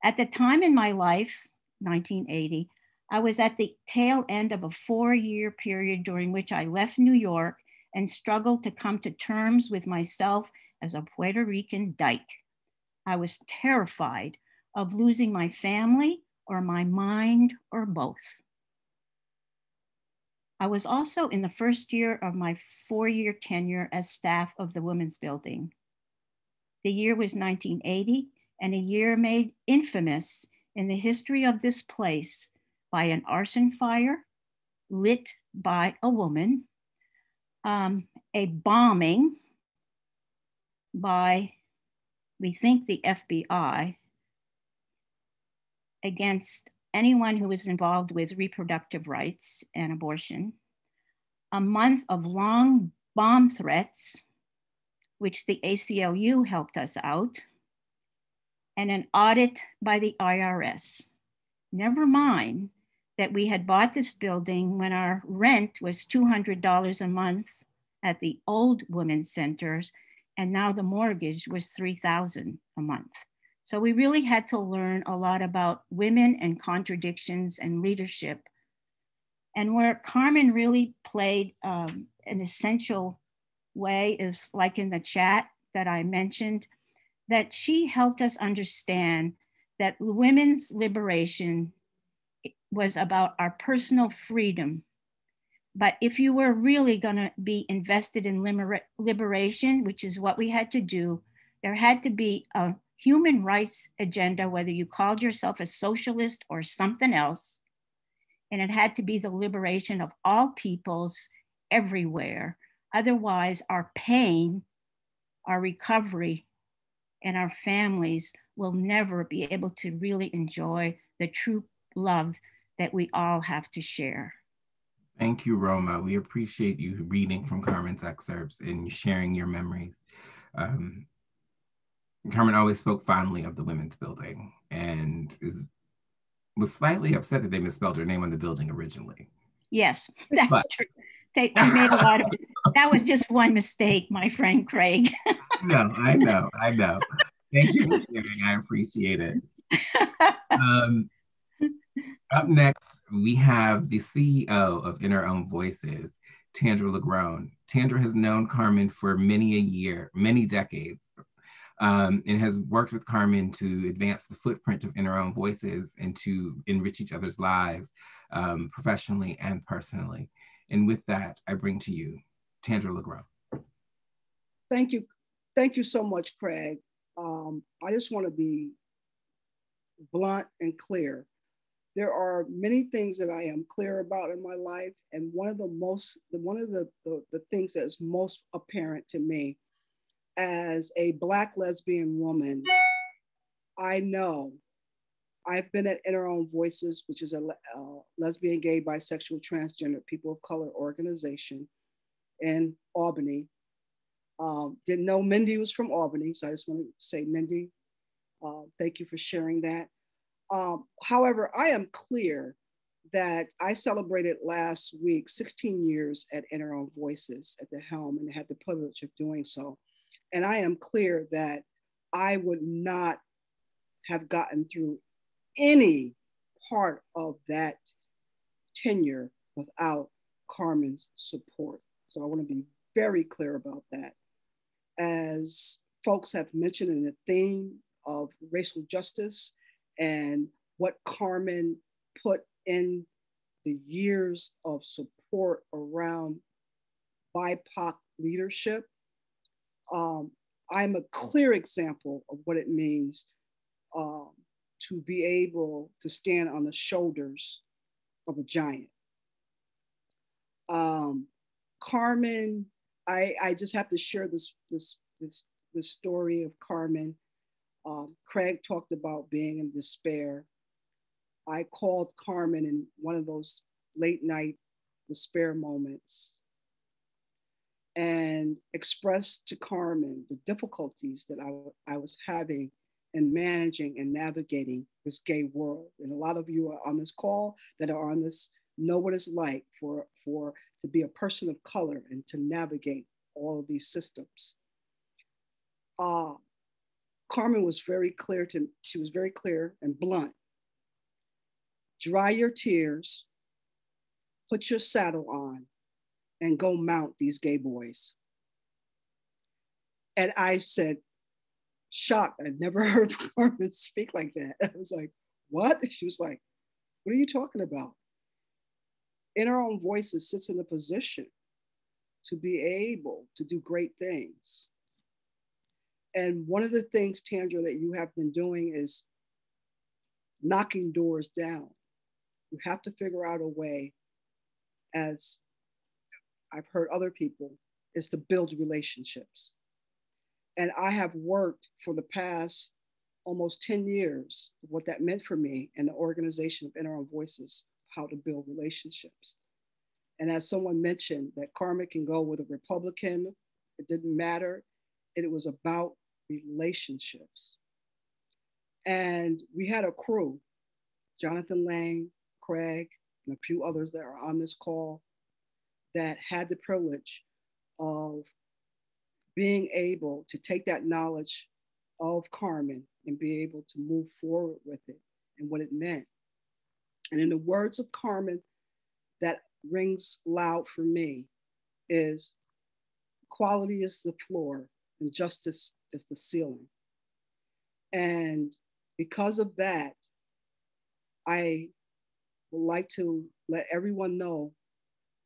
At the time in my life, 1980, I was at the tail end of a 4-year period during which I left New York and struggled to come to terms with myself as a Puerto Rican dyke. I was terrified of losing my family or my mind or both. I was also in the first year of my 4-year tenure as staff of the Women's Building. The year was 1980, and a year made infamous in the history of this place by an arson fire lit by a woman, a bombing by, we think, the FBI against anyone who was involved with reproductive rights and abortion, a month of long bomb threats, which the ACLU helped us out, and an audit by the IRS. Never mind that we had bought this building when our rent was $200 a month at the old women's centers, and now the mortgage was $3,000 a month. So we really had to learn a lot about women and contradictions and leadership. And where Carmen really played an essential way is like in the chat that I mentioned, that she helped us understand that women's liberation was about our personal freedom. But if you were really gonna be invested in liberation, which is what we had to do, there had to be a human rights agenda, whether you called yourself a socialist or something else. And it had to be the liberation of all peoples everywhere. Otherwise, our pain, our recovery, and our families will never be able to really enjoy the true love that we all have to share. Thank you, Roma. We appreciate you reading from Carmen's excerpts and sharing your memories. Carmen always spoke fondly of the Women's Building and was slightly upset that they misspelled her name on the building originally. Yes, that's true. They made a lot of it. That was just one mistake, my friend Craig. I know. Thank you for sharing. I appreciate it. Up next, we have the CEO of In Our Own Voices, Tandra LaGrone. Tandra has known Carmen for many decades, and has worked with Carmen to advance the footprint of In Our Own Voices and to enrich each other's lives, professionally and personally. And with that, I bring to you Tandra LaGrone. Thank you. Thank you so much, Craig. I just want to be blunt and clear. There are many things that I am clear about in my life, and one of the things that is most apparent to me as a Black lesbian woman, I know I've been at In Our Own Voices, which is a lesbian, gay, bisexual, transgender, people of color organization in Albany. Didn't know Mindy was from Albany, so I just wanted to say, Mindy, thank you for sharing that. However, I am clear that I celebrated last week 16 years at In Our Own Voices at the helm, and had the privilege of doing so. And I am clear that I would not have gotten through any part of that tenure without Carmen's support. So I want to be very clear about that. As folks have mentioned in the theme of racial justice and what Carmen put in the years of support around BIPOC leadership, I'm a clear example of what it means to be able to stand on the shoulders of a giant. Carmen, I just have to share this story of Carmen. Craig talked about being in despair. I called Carmen in one of those late night despair moments and expressed to Carmen the difficulties that I was having in managing and navigating this gay world. And a lot of you are on this call that are on this know what it's like for to be a person of color and to navigate all of these systems. Carmen was very clear she was very clear and blunt. Dry your tears, put your saddle on, and go mount these gay boys. And I said, shocked, I'd never heard Carmen speak like that. I was like, what? She was like, what are you talking about? In Our Own Voices sits in a position to be able to do great things. And one of the things, Tandra, that you have been doing is knocking doors down. You have to figure out a way, as I've heard other people, is to build relationships. And I have worked for the past almost 10 years, what that meant for me and the organization of In Our Own Voices, how to build relationships. And as someone mentioned, that Carmen can go with a Republican, it didn't matter. It was about relationships. And we had a crew, Jonathan Lang, Craig, and a few others that are on this call, that had the privilege of being able to take that knowledge of Carmen and be able to move forward with it and what it meant. And in the words of Carmen, that rings loud for me is, equality is the floor and justice is the ceiling. And because of that, I would like to let everyone know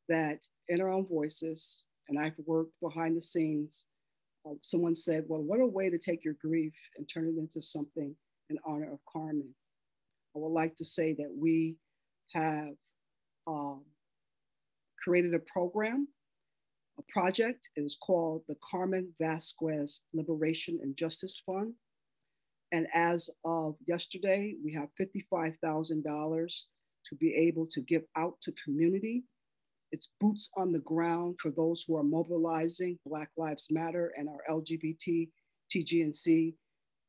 that In Our Own Voices, and I've worked behind the scenes, someone said, well, what a way to take your grief and turn it into something in honor of Carmen. I would like to say that we have created a program, a project. It is called the Carmen Vázquez Liberation and Justice Fund. And as of yesterday, we have $55,000 to be able to give out to community. It's boots on the ground for those who are mobilizing Black Lives Matter and our LGBT, TGNC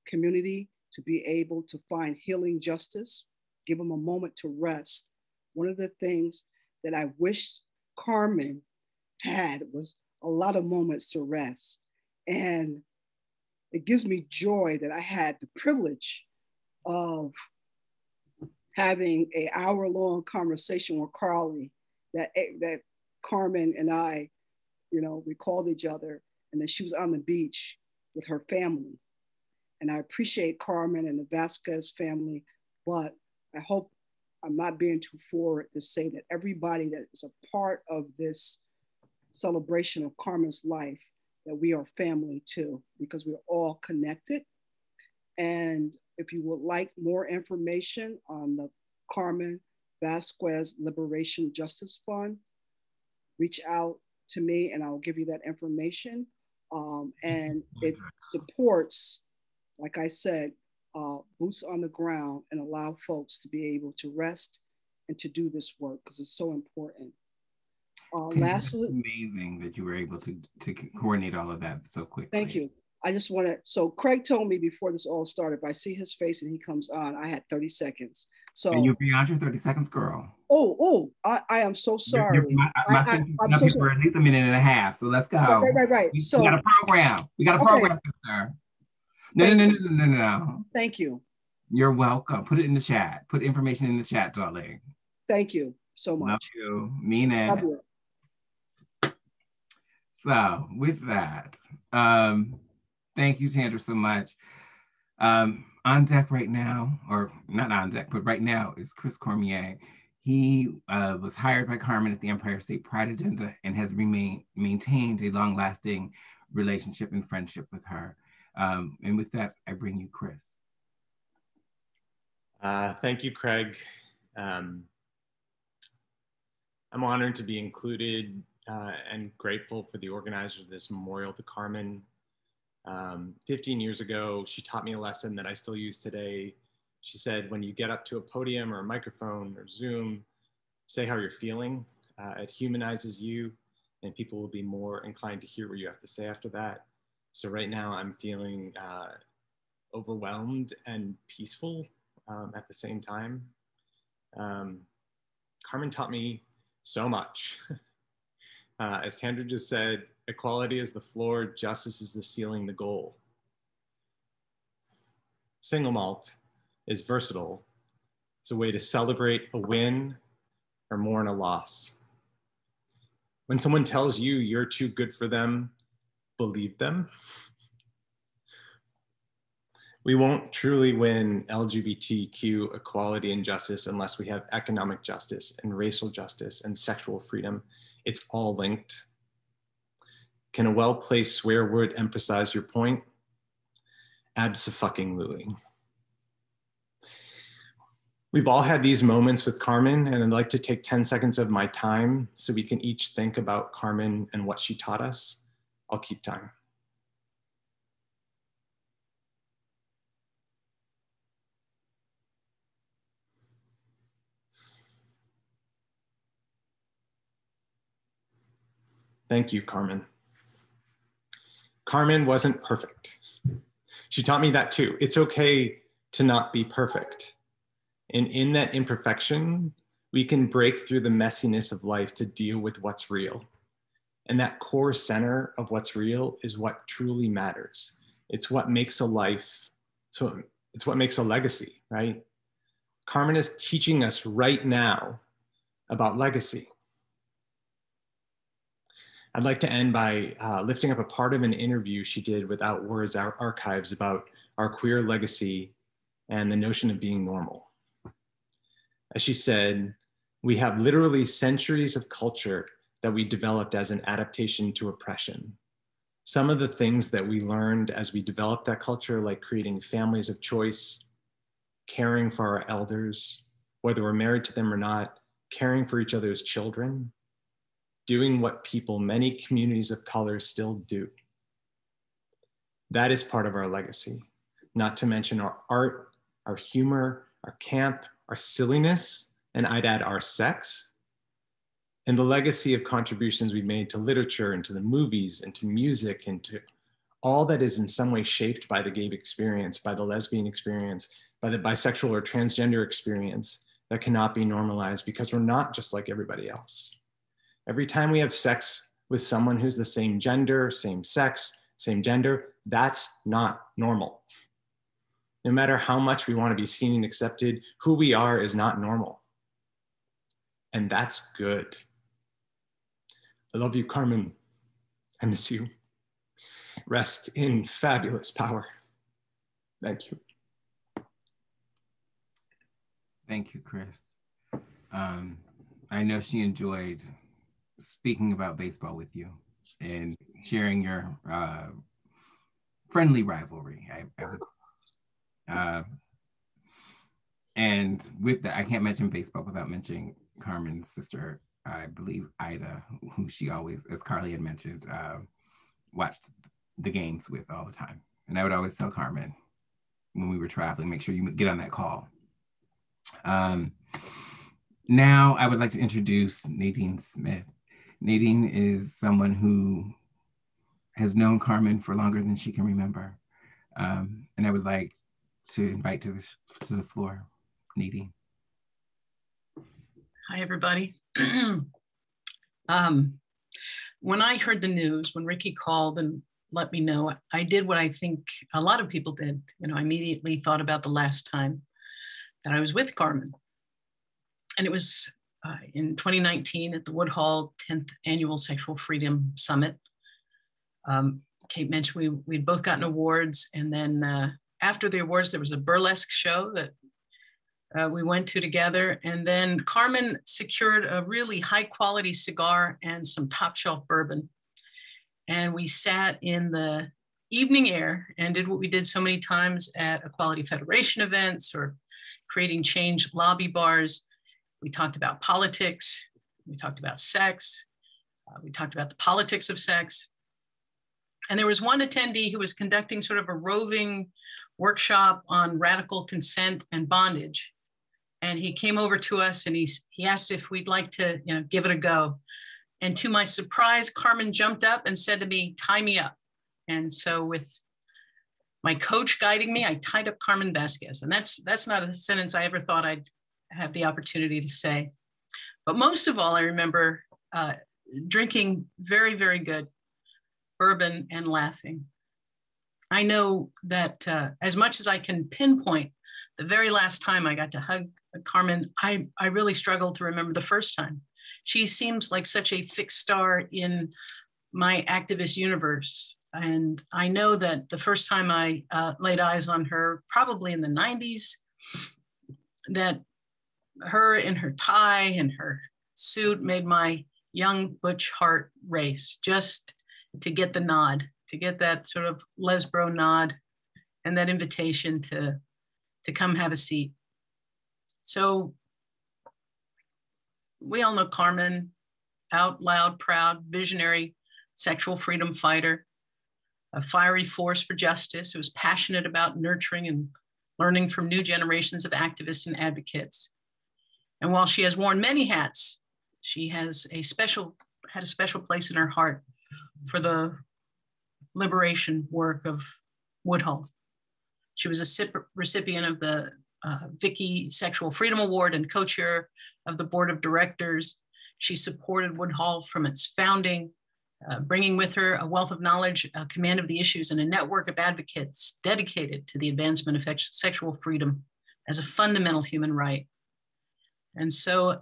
community to be able to find healing justice, give them a moment to rest. One of the things that I wish Carmen had was a lot of moments to rest. And it gives me joy that I had the privilege of having an hour-long conversation with Carly, that Carmen and I, we called each other, and then she was on the beach with her family. And I appreciate Carmen and the Vasquez family, but I hope I'm not being too forward to say that everybody that is a part of this celebration of Carmen's life, that we are family too, because we're all connected. And if you would like more information on the Carmen Vázquez Liberation Justice Fund, reach out to me and I'll give you that information. And it supports, like I said, boots on the ground, and allow folks to be able to rest and to do this work because it's so important. Lastly, it's amazing that you were able to coordinate all of that so quickly. Thank you. I just want to, so Craig told me before this all started, if I see his face and he comes on, I had 30 seconds. So and you're beyond your 30 seconds, girl. I am so sorry. I'm so sorry. For at least a minute and a half, so let's go. Right. We got a program. We got a program, sister. No. Thank you. You're welcome. Put it in the chat. Put information in the chat, darling. Thank you so much. Love you. Mean it. Love you. So with that, thank you, Tandra, so much. On deck right now, or not on deck, but right now is Chris Cormier. He was hired by Carmen at the Empire State Pride Agenda and has maintained a long-lasting relationship and friendship with her. And with that, I bring you Chris. Thank you, Craig. I'm honored to be included and grateful for the organizer of this memorial to Carmen. 15 years ago, she taught me a lesson that I still use today. She said, when you get up to a podium or a microphone or Zoom, say how you're feeling. It humanizes you and people will be more inclined to hear what you have to say after that. So right now I'm feeling overwhelmed and peaceful at the same time. Carmen taught me so much. As Kendra just said, equality is the floor, justice is the ceiling, the goal. Single malt is versatile. It's a way to celebrate a win or mourn a loss. When someone tells you you're too good for them, believe them. We won't truly win LGBTQ equality and justice unless we have economic justice and racial justice and sexual freedom. It's all linked. Can a well-placed swear word emphasize your point? Abso-fucking-lutely. We've all had these moments with Carmen, and I'd like to take 10 seconds of my time so we can each think about Carmen and what she taught us. I'll keep time. Thank you, Carmen. Carmen wasn't perfect. She taught me that too. It's okay to not be perfect. And in that imperfection, we can break through the messiness of life to deal with what's real. And that core center of what's real is what truly matters. It's what makes a life, so it's what makes a legacy, right? Carmen is teaching us right now about legacy. I'd like to end by lifting up a part of an interview she did with Out Words Archives about our queer legacy and the notion of being normal. As she said, we have literally centuries of culture that we developed as an adaptation to oppression. Some of the things that we learned as we developed that culture, like creating families of choice, caring for our elders, whether we're married to them or not, caring for each other's children, doing what people, many communities of color still do. That is part of our legacy, not to mention our art, our humor, our camp, our silliness, and I'd add our sex, and the legacy of contributions we made to literature and to the movies and to music and to all that is in some way shaped by the gay experience, by the lesbian experience, by the bisexual or transgender experience that cannot be normalized because we're not just like everybody else. Every time we have sex with someone who's the same gender, same sex, same gender, that's not normal. No matter how much we want to be seen and accepted, who we are is not normal. And that's good. I love you, Carmen. I miss you. Rest in fabulous power. Thank you. Thank you, Chris. I know she enjoyed speaking about baseball with you and sharing your friendly rivalry. And with that, I can't mention baseball without mentioning Carmen's sister, I believe Ida, who she always, as Carly had mentioned, watched the games with all the time. And I would always tell Carmen when we were traveling, make sure you get on that call. Now I would like to introduce Nadine Smith. Nadine is someone who has known Carmen for longer than she can remember. And I would like to invite to the floor, Nadine. Hi, everybody. When I heard the news, when Ricky called and let me know, I did what I think a lot of people did. You know, I immediately thought about the last time that I was with Carmen. And it was in 2019 at the Woodhull 10th Annual Sexual Freedom Summit. Kate mentioned we'd both gotten awards. And then after the awards, there was a burlesque show that we went to together. And then Carmen secured a really high quality cigar and some top shelf bourbon. And we sat in the evening air and did what we did so many times at Equality Federation events or creating change lobby bars. We talked about politics. We talked about sex. We talked about the politics of sex. And there was one attendee who was conducting sort of a roving workshop on radical consent and bondage. And he came over to us and he asked if we'd like to, give it a go. And to my surprise, Carmen jumped up and said to me, "Tie me up." And so with my coach guiding me, I tied up Carmen Vázquez. And that's not a sentence I ever thought I'd have the opportunity to say. But most of all, I remember drinking very, very good bourbon and laughing. I know that as much as I can pinpoint the very last time I got to hug Carmen, I really struggled to remember the first time. She seems like such a fixed star in my activist universe. And I know that the first time I laid eyes on her, probably in the 90s, that her in her tie and her suit made my young butch heart race, just to get the nod, to get that sort of lesbro nod and that invitation to come have a seat. So we all know Carmen, out loud, proud, visionary, sexual freedom fighter, a fiery force for justice who was passionate about nurturing and learning from new generations of activists and advocates. And while she has worn many hats, she has had a special place in her heart for the liberation work of Woodhull. She was a recipient of the Vicki Sexual Freedom Award and co-chair of the board of directors. She supported Woodhull from its founding, bringing with her a wealth of knowledge, a command of the issues, and a network of advocates dedicated to the advancement of sexual freedom as a fundamental human right. And so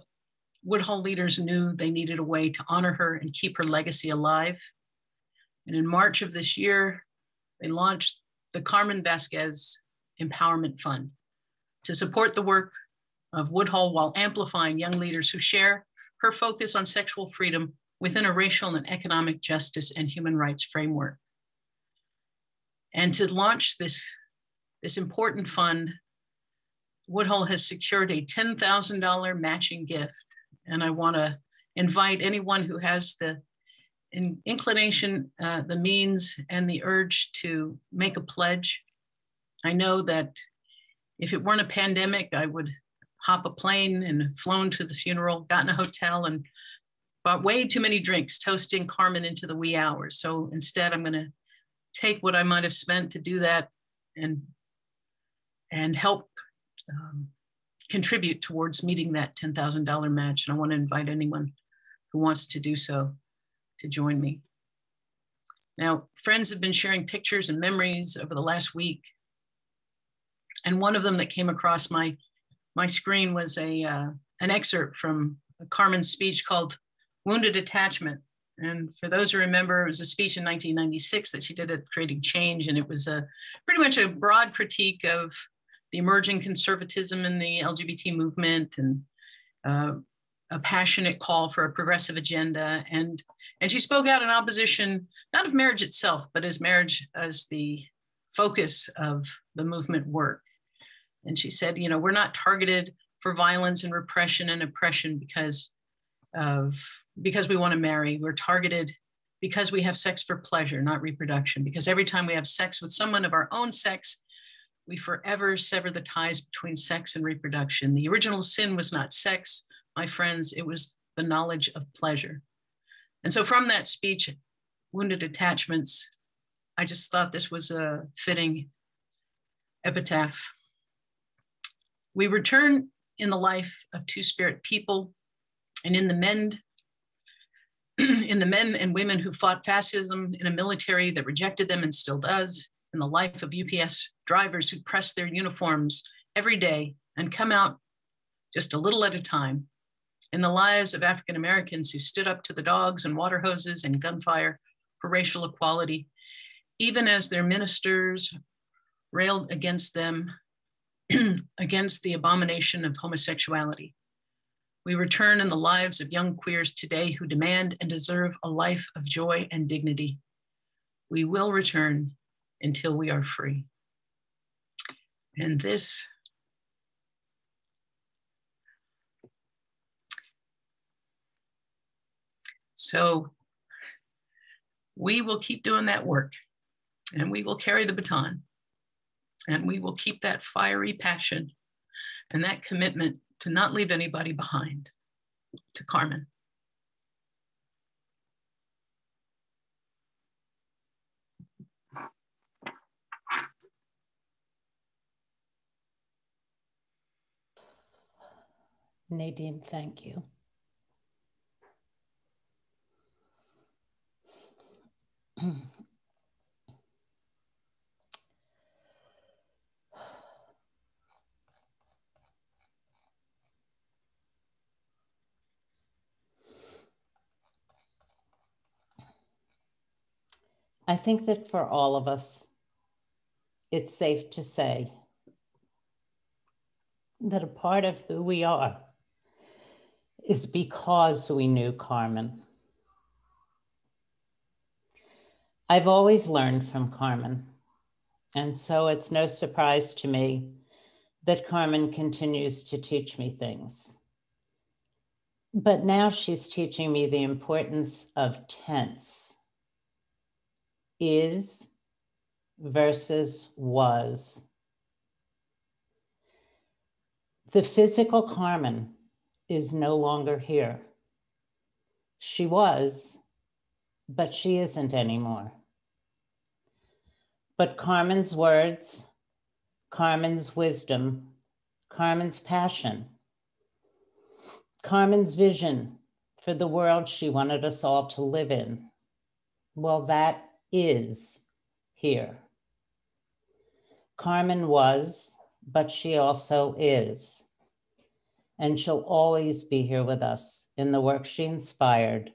Woodhull leaders knew they needed a way to honor her and keep her legacy alive. And in March of this year, they launched the Carmen Vázquez Empowerment Fund to support the work of Woodhull while amplifying young leaders who share her focus on sexual freedom within a racial and economic justice and human rights framework. And to launch this important fund, Woodhull has secured a $10,000 matching gift. And I want to invite anyone who has the inclination, the means, and the urge to make a pledge. I know that if it weren't a pandemic, I would hop a plane and flown to the funeral, gotten a hotel, and bought way too many drinks, toasting Carmen into the wee hours. So instead, I'm going to take what I might have spent to do that and help contribute towards meeting that $10,000 match. And I want to invite anyone who wants to do so to join me. Now, friends have been sharing pictures and memories over the last week. And one of them that came across my screen was an excerpt from Carmen's speech called Wounded Attachment. And for those who remember, it was a speech in 1996 that she did at Creating Change. And it was pretty much a broad critique of the emerging conservatism in the LGBT movement and a passionate call for a progressive agenda. And she spoke out in opposition, not of marriage itself, but as marriage as the focus of the movement work. And she said, you know, we're not targeted for violence and repression and oppression because we want to marry. We're targeted because we have sex for pleasure, not reproduction. Because every time we have sex with someone of our own sex, we forever sever the ties between sex and reproduction. The original sin was not sex, my friends, it was the knowledge of pleasure. And so from that speech, Wounded Attachments, I just thought this was a fitting epitaph. We return in the life of two-spirit people and in the men and women who fought fascism in a military that rejected them and still does, in the life of UPS drivers who press their uniforms every day and come out just a little at a time, in the lives of African Americans who stood up to the dogs and water hoses and gunfire for racial equality, even as their ministers railed against them, against the abomination of homosexuality. We return in the lives of young queers today who demand and deserve a life of joy and dignity. We will return until we are free. And this so we will keep doing that work, and we will carry the baton, and we will keep that fiery passion and that commitment to not leave anybody behind. To Carmen. Nadine, thank you. I think that for all of us, it's safe to say that a part of who we are is because we knew Carmen. I've always learned from Carmen, and so it's no surprise to me that Carmen continues to teach me things. But now she's teaching me the importance of tense. Is versus was. The physical Carmen is no longer here. She was, but she isn't anymore. But Carmen's words, Carmen's wisdom, Carmen's passion, Carmen's vision for the world she wanted us all to live in, well, that is here. Carmen was, but she also is. And she'll always be here with us in the work she inspired,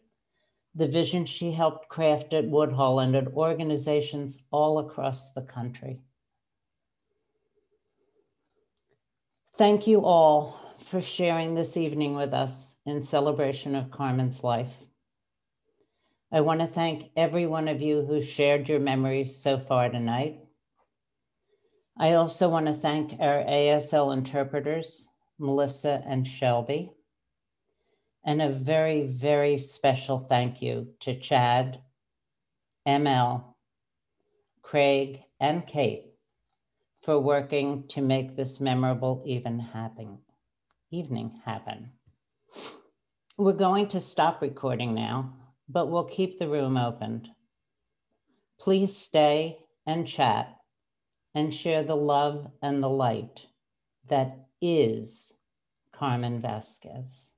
the vision she helped craft at Woodhull and at organizations all across the country. Thank you all for sharing this evening with us in celebration of Carmen's life. I want to thank every one of you who shared your memories so far tonight. I also want to thank our ASL interpreters, Melissa and Shelby. And a very, very special thank you to Chad, ML, Craig, and Kate for working to make this memorable evening happen. We're going to stop recording now, but we'll keep the room open. Please stay and chat and share the love and the light that is Carmen Vázquez.